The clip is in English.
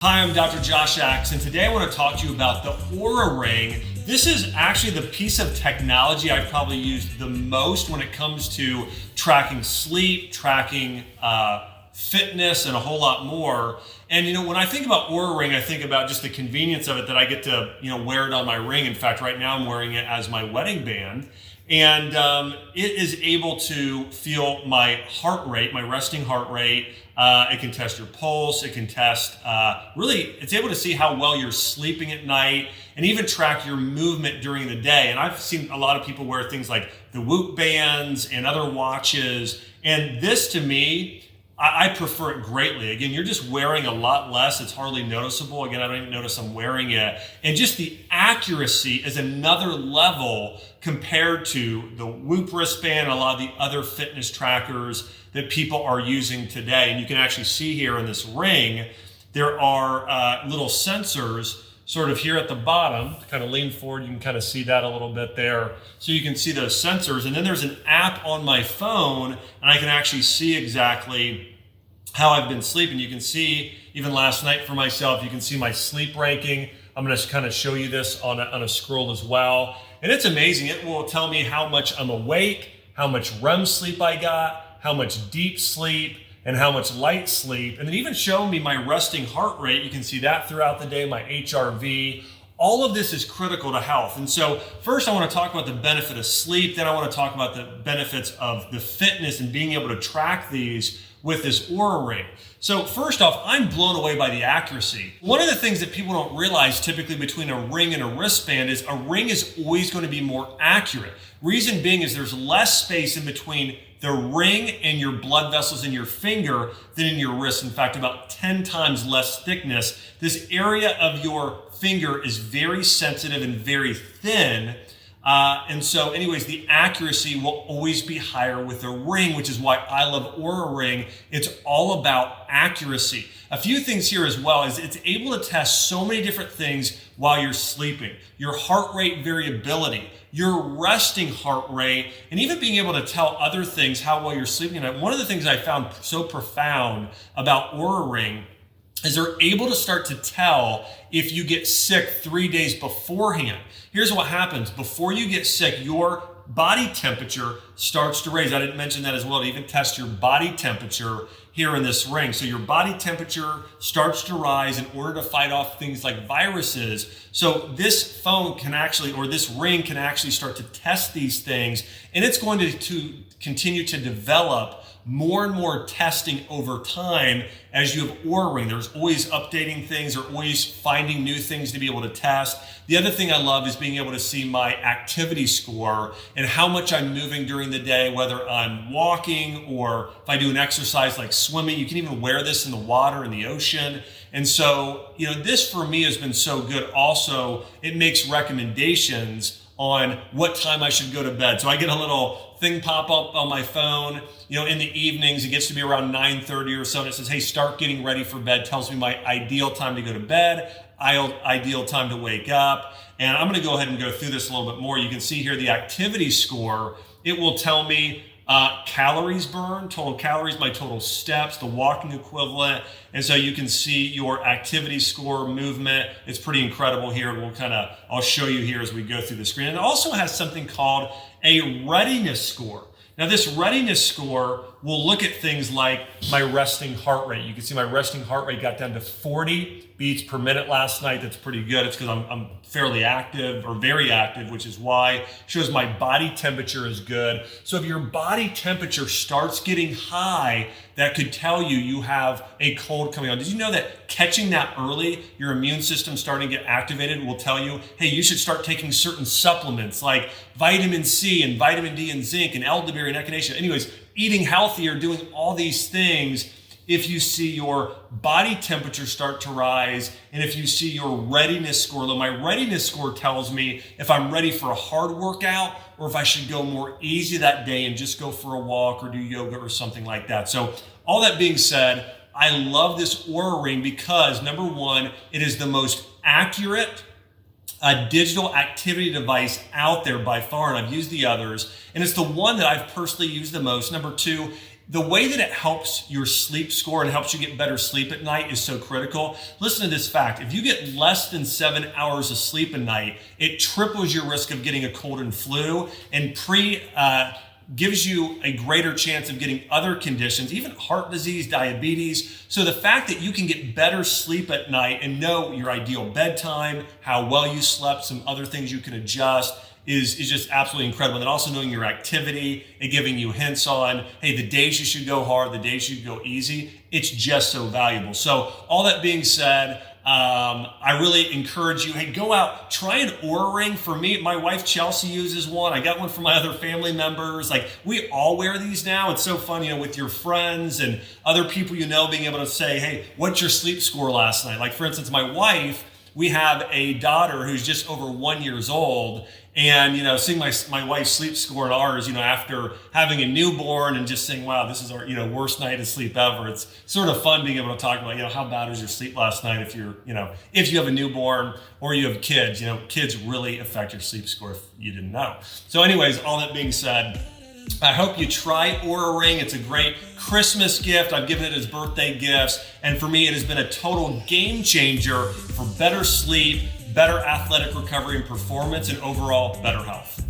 Hi, I'm Dr. Josh Axe, and today I want to talk to you about the Oura Ring. This is actually the piece of technology I've probably used the most when it comes to tracking sleep, tracking fitness, and a whole lot more. And when I think about Oura Ring, I think about just the convenience of it, that I get to wear it on my ring. In fact, right now I'm wearing it as my wedding band. And it is able to feel my heart rate, my resting heart rate. It can test your pulse. It can test, it's able to see how well you're sleeping at night and even track your movement during the day. And I've seen a lot of people wear things like the Whoop bands and other watches. And this, to me, I prefer it greatly. Again, you're just wearing a lot less. It's hardly noticeable. Again, I don't even notice I'm wearing it. And just the accuracy is another level compared to the Whoop wristband and a lot of the other fitness trackers that people are using today. And you can actually see here in this ring, there are little sensors sort of here at the bottom. Kind of lean forward, you can kind of see that a little bit there. So you can see those sensors. And then there's an app on my phone, and I can actually see exactly how I've been sleeping. You can see, even last night for myself, you can see my sleep ranking. I'm going to kind of show you this on a scroll as well. And it's amazing. It will tell me how much I'm awake, how much REM sleep I got, how much deep sleep, and how much light sleep. And then even showing me my resting heart rate. You can see that throughout the day, my HRV. All of this is critical to health. And so first I want to talk about the benefit of sleep. Then I want to talk about the benefits of the fitness and being able to track these with this Oura Ring. So first off, I'm blown away by the accuracy. One of the things that people don't realize typically between a ring and a wristband is a ring is always going to be more accurate. Reason being is there's less space in between the ring and your blood vessels in your finger than in your wrist. In fact, about 10 times less thickness. This area of your finger is very sensitive and very thin. And so anyways, the accuracy will always be higher with a ring, which is why I love Oura Ring. It's all about accuracy. A few things here as well is it's able to test so many different things while you're sleeping. Your heart rate variability, your resting heart rate, and even being able to tell other things how well you're sleeping at night. One of the things I found so profound about Oura Ring is they're able to start to tell if you get sick 3 days beforehand. Here's what happens. Before you get sick, your body temperature starts to raise. I didn't mention that as well, to even test your body temperature here in this ring. So your body temperature starts to rise in order to fight off things like viruses. So this phone can actually, or this ring can actually start to test these things, and it's going to continue to develop more and more testing over time as you have Oura Ring. There's always updating things, or always finding new things to be able to test. The other thing I love is being able to see my activity score and how much I'm moving during the day, whether I'm walking or if I do an exercise like swimming. You can even wear this in the water, in the ocean. And so, this for me has been so good. Also, it makes recommendations on what time I should go to bed. So I get a little thing pop up on my phone, in the evenings. It gets to be around 9:30 or so, and it says, hey, start getting ready for bed. Tells me my ideal time to go to bed, ideal time to wake up. And I'm gonna go ahead and go through this a little bit more. You can see here the activity score. It will tell me calories burned, total calories, my total steps, the walking equivalent. And so you can see your activity score, movement. It's pretty incredible here. I'll show you here as we go through the screen. And it also has something called a readiness score. Now this readiness score will look at things like my resting heart rate. You can see my resting heart rate got down to 40 beats per minute last night. That's pretty good. It's because I'm fairly active, or very active, which is why it shows my body temperature is good. So if your body temperature starts getting high, that could tell you have a cold coming on. Did you know that catching that early, your immune system starting to get activated, will tell you, hey, you should start taking certain supplements like vitamin C and vitamin D and zinc and elderberry and echinacea. Anyways, eating healthier, doing all these things. If you see your body temperature start to rise, and if you see your readiness score low. My readiness score tells me if I'm ready for a hard workout, or if I should go more easy that day and just go for a walk or do yoga or something like that. So all that being said, I love this Oura Ring because, number one, it is the most accurate digital activity device out there by far, and I've used the others, and it's the one that I've personally used the most. Number two, the way that it helps your sleep score and helps you get better sleep at night is so critical. Listen to this fact. If you get less than 7 hours of sleep a night, it triples your risk of getting a cold and flu, and gives you a greater chance of getting other conditions, even heart disease, diabetes. So the fact that you can get better sleep at night and know your ideal bedtime, how well you slept, some other things you can adjust, is just absolutely incredible. And then also knowing your activity and giving you hints on, hey, the days you should go hard, the days you should go easy, it's just so valuable. So all that being said, I really encourage you, hey, go out, try an Oura Ring. For me, my wife Chelsea uses one. I got one for my other family members. Like, we all wear these now. It's so fun, with your friends and other people being able to say, hey, what's your sleep score last night? Like, for instance, my wife, we have a daughter who's just over 1 year old, and seeing my wife's sleep score and ours, after having a newborn, and just saying, wow, this is our worst night of sleep ever. It's sort of fun being able to talk about how bad was your sleep last night if you're if you have a newborn or you have kids. Kids really affect your sleep score if you didn't know. So anyways, all that being said, I hope you try Oura Ring. It's a great Christmas gift. I've given it as birthday gifts. And for me, it has been a total game changer for better sleep, better athletic recovery and performance, and overall better health.